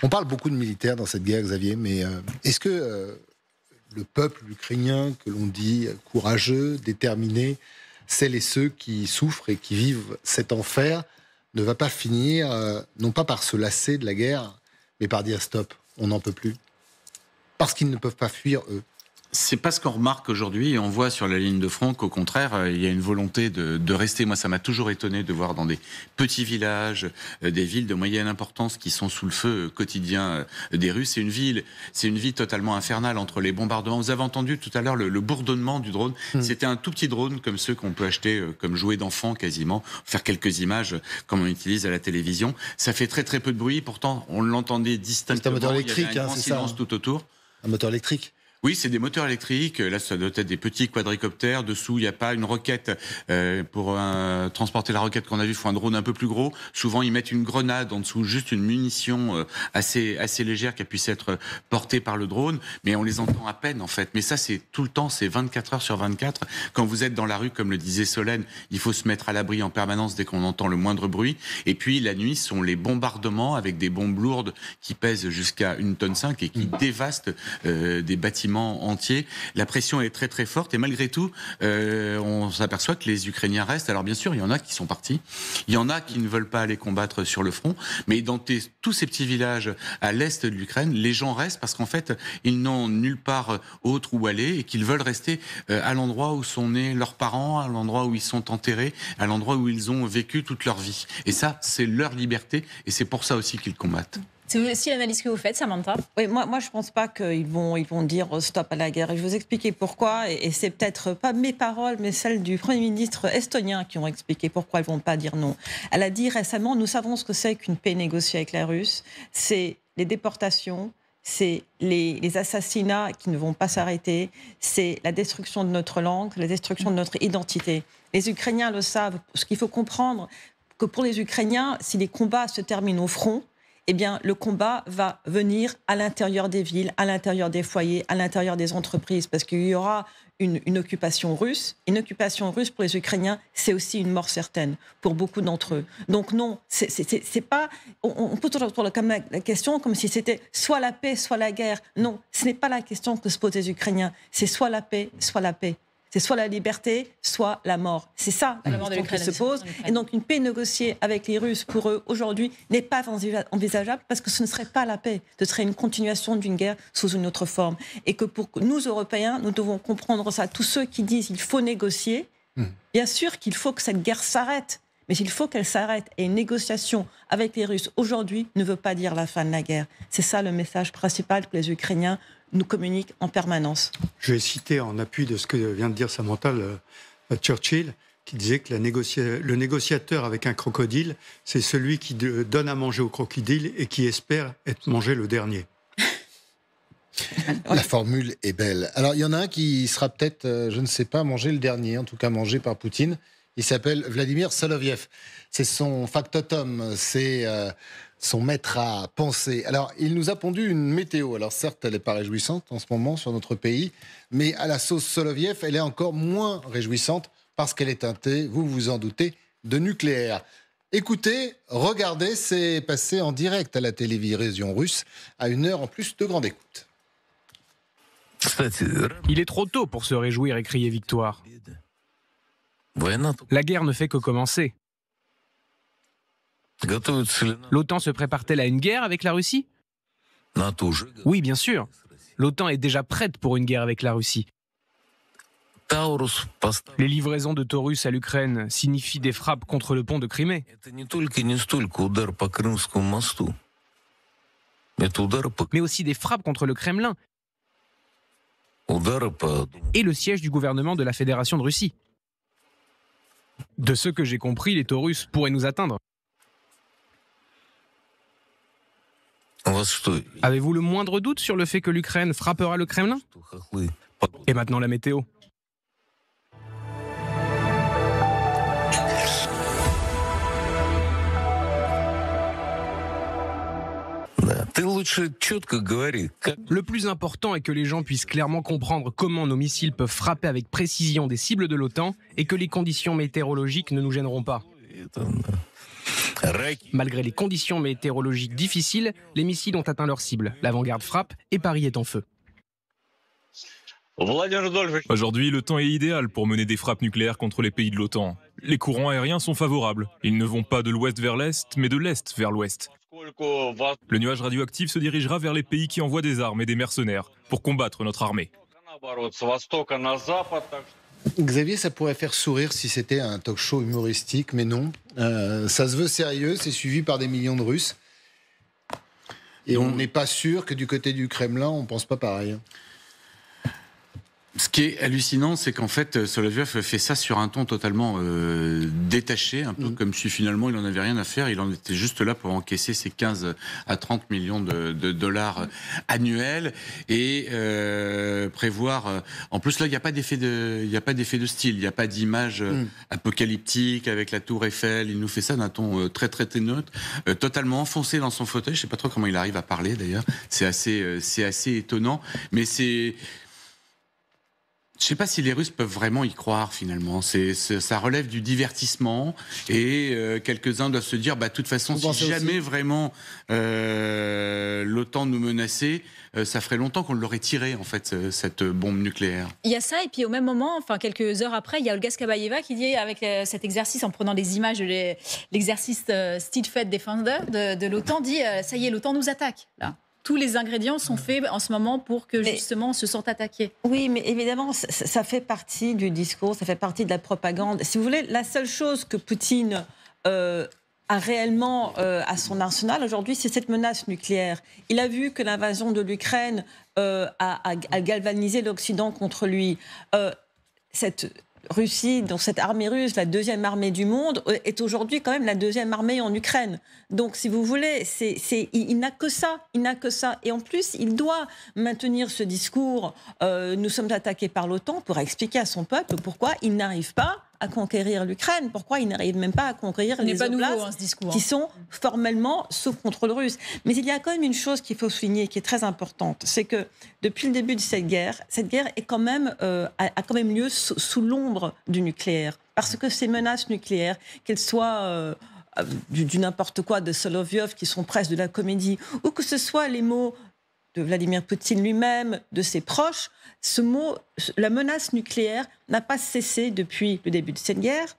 On parle beaucoup de militaires dans cette guerre, Xavier, mais est-ce que le peuple ukrainien, que l'on dit courageux, déterminé, celles et ceux qui souffrent et qui vivent cet enfer, ne va pas finir, non pas par se lasser de la guerre, mais par dire stop, on n'en peut plus? Parce qu'ils ne peuvent pas fuir, eux. C'est pas ce qu'on remarque aujourd'hui, et on voit sur la ligne de front qu'au contraire, il y a une volonté de rester. Moi, ça m'a toujours étonné de voir dans des petits villages, des villes de moyenne importance qui sont sous le feu quotidien des Russes. C'est une vie totalement infernale entre les bombardements. Vous avez entendu tout à l'heure le bourdonnement du drone. C'était un tout petit drone comme ceux qu'on peut acheter comme jouet d'enfant quasiment, faire quelques images comme on utilise à la télévision. Ça fait très très peu de bruit, pourtant on l'entendait distinctement. C'est un moteur électrique, il y avait un grand silence tout autour. Un moteur électrique? Oui, c'est des moteurs électriques. Là, ça doit être des petits quadricoptères. Dessous, il n'y a pas une roquette. Pour transporter la roquette qu'on a vue, il faut un drone un peu plus gros. Souvent, ils mettent une grenade en dessous, juste une munition assez légère qui puisse être portée par le drone. Mais on les entend à peine, en fait. Mais ça, c'est tout le temps, c'est 24 heures sur 24. Quand vous êtes dans la rue, comme le disait Solène, il faut se mettre à l'abri en permanence dès qu'on entend le moindre bruit. Et puis, la nuit, ce sont les bombardements avec des bombes lourdes qui pèsent jusqu'à 1,5 tonne et qui dévastent des bâtiments entier. La pression est très très forte et malgré tout, on s'aperçoit que les Ukrainiens restent. Alors bien sûr, il y en a qui sont partis, il y en a qui ne veulent pas aller combattre sur le front, mais dans tous ces petits villages à l'est de l'Ukraine, les gens restent parce qu'en fait, ils n'ont nulle part autre où aller et qu'ils veulent rester à l'endroit où sont nés leurs parents, à l'endroit où ils sont enterrés, à l'endroit où ils ont vécu toute leur vie. Et ça, c'est leur liberté et c'est pour ça aussi qu'ils combattent. C'est aussi l'analyse que vous faites, Samantha? Oui, moi je ne pense pas qu'ils vont dire stop à la guerre. Et je vais vous expliquer pourquoi. Et c'est peut-être pas mes paroles, mais celles du Premier ministre estonien qui ont expliqué pourquoi ils ne vont pas dire non. Elle a dit récemment, nous savons ce que c'est qu'une paix négociée avec la Russie. C'est les déportations, c'est les assassinats qui ne vont pas s'arrêter, c'est la destruction de notre langue, la destruction de notre identité. Les Ukrainiens le savent. Ce qu'il faut comprendre, que pour les Ukrainiens, si les combats se terminent au front, eh bien, le combat va venir à l'intérieur des villes, à l'intérieur des foyers, à l'intérieur des entreprises, parce qu'il y aura une occupation russe. Une occupation russe pour les Ukrainiens, c'est aussi une mort certaine pour beaucoup d'entre eux. Donc non, c'est pas. On pose toujours la question comme si c'était soit la paix, soit la guerre. Non, ce n'est pas la question que se posent les Ukrainiens. C'est soit la paix, soit la paix. C'est soit la liberté, soit la mort. C'est ça la question qui se pose. Et donc une paix négociée avec les Russes, pour eux, aujourd'hui, n'est pas envisageable parce que ce ne serait pas la paix. Ce serait une continuation d'une guerre sous une autre forme. Et que pour nous, Européens, nous devons comprendre ça. Tous ceux qui disent qu'il faut négocier, bien sûr qu'il faut que cette guerre s'arrête. Mais il faut qu'elle s'arrête. Et une négociation avec les Russes, aujourd'hui, ne veut pas dire la fin de la guerre. C'est ça le message principal que les Ukrainiens nous communiquent en permanence. Je vais citer en appui de ce que vient de dire Samantha Churchill, qui disait que le négociateur avec un crocodile, c'est celui qui donne à manger au crocodile et qui espère être mangé le dernier. La formule est belle. Alors, il y en a un qui sera peut-être, je ne sais pas, mangé le dernier, en tout cas mangé par Poutine. Il s'appelle Vladimir Soloviev. C'est son factotum, c'est son maître à penser. Alors, il nous a pondu une météo. Alors, certes, elle n'est pas réjouissante en ce moment sur notre pays, mais à la sauce Soloviev, elle est encore moins réjouissante parce qu'elle est teintée, vous vous en doutez, de nucléaire. Écoutez, regardez, c'est passé en direct à la télévision russe à 1 heure en plus de grande écoute. Il est trop tôt pour se réjouir et crier victoire. La guerre ne fait que commencer. L'OTAN se prépare-t-elle à une guerre avec la Russie? Oui, bien sûr. L'OTAN est déjà prête pour une guerre avec la Russie. Les livraisons de Taurus à l'Ukraine signifient des frappes contre le pont de Crimée. Mais aussi des frappes contre le Kremlin et le siège du gouvernement de la Fédération de Russie. De ce que j'ai compris, les Taurus pourraient nous atteindre. Avez-vous le moindre doute sur le fait que l'Ukraine frappera le Kremlin? Et maintenant la météo. Le plus important est que les gens puissent clairement comprendre comment nos missiles peuvent frapper avec précision des cibles de l'OTAN et que les conditions météorologiques ne nous gêneront pas. Malgré les conditions météorologiques difficiles, les missiles ont atteint leur cible. L'avant-garde frappe et Paris est en feu. Aujourd'hui, le temps est idéal pour mener des frappes nucléaires contre les pays de l'OTAN. Les courants aériens sont favorables. Ils ne vont pas de l'ouest vers l'est, mais de l'est vers l'ouest. Le nuage radioactif se dirigera vers les pays qui envoient des armes et des mercenaires pour combattre notre armée. Xavier, ça pourrait faire sourire si c'était un talk show humoristique, mais non. Ça se veut sérieux, c'est suivi par des millions de Russes. Et on n'est pas sûr que du côté du Kremlin, on ne pense pas pareil. Ce qui est hallucinant, c'est qu'en fait, Soloviev fait ça sur un ton totalement détaché, un peu comme si finalement il n'en avait rien à faire. Il en était juste là pour encaisser ses 15 à 30 millions de dollars annuels et prévoir. En plus, là, il n'y a pas d'effet de style, il n'y a pas d'image apocalyptique avec la Tour Eiffel. Il nous fait ça d'un ton très neutre, totalement enfoncé dans son fauteuil. Je ne sais pas trop comment il arrive à parler d'ailleurs. C'est assez étonnant, mais c'est. Je ne sais pas si les Russes peuvent vraiment y croire finalement. Ça relève du divertissement et quelques-uns doivent se dire, de toute façon, si jamais vraiment l'OTAN nous menaçait, ça ferait longtemps qu'on l'aurait tiré en fait cette bombe nucléaire. Il y a ça et puis au même moment, quelques heures après, il y a Olga Skabayeva qui dit avec cet exercice en prenant des images de l'exercice Steadfast Defender de l'OTAN, dit ça y est, l'OTAN nous attaque là. Tous les ingrédients sont faits en ce moment pour que justement on se sente attaqué. Oui, mais évidemment, ça fait partie du discours, ça fait partie de la propagande. Si vous voulez, la seule chose que Poutine a réellement à son arsenal aujourd'hui, c'est cette menace nucléaire. Il a vu que l'invasion de l'Ukraine a galvanisé l'Occident contre lui. Cette Russie, donc cette armée russe, la deuxième armée du monde, est aujourd'hui quand même la deuxième armée en Ukraine. Donc, si vous voulez, il n'a que ça. Il n'a que ça. Et en plus, il doit maintenir ce discours nous sommes attaqués par l'OTAN pour expliquer à son peuple pourquoi il n'arrive pas à conquérir l'Ukraine, pourquoi il n'arrive même pas à conquérir les oblasts qui sont formellement sous contrôle russe. Mais il y a quand même une chose qu'il faut souligner qui est très importante, c'est que depuis le début de cette guerre est quand même, a quand même lieu sous l'ombre du nucléaire. Parce que ces menaces nucléaires, qu'elles soient du n'importe quoi de Soloviev, qui sont presque de la comédie, ou que ce soit les mots de Vladimir Poutine lui-même, de ses proches, ce mot, la menace nucléaire n'a pas cessé depuis le début de cette guerre.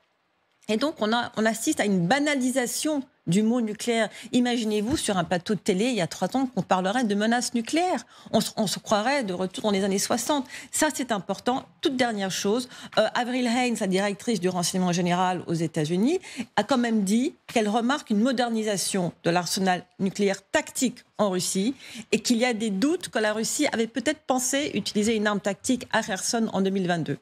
Et donc, on assiste à une banalisation du mot nucléaire. Imaginez-vous sur un plateau de télé, il y a 3 ans, qu'on parlerait de menace nucléaire. On se croirait de retour dans les années 60. Ça, c'est important. Toute dernière chose, Avril Haines, la directrice du renseignement général aux États-Unis, a quand même dit qu'elle remarque une modernisation de l'arsenal nucléaire tactique en Russie et qu'il y a des doutes que la Russie avait peut-être pensé utiliser une arme tactique à Kherson en 2022.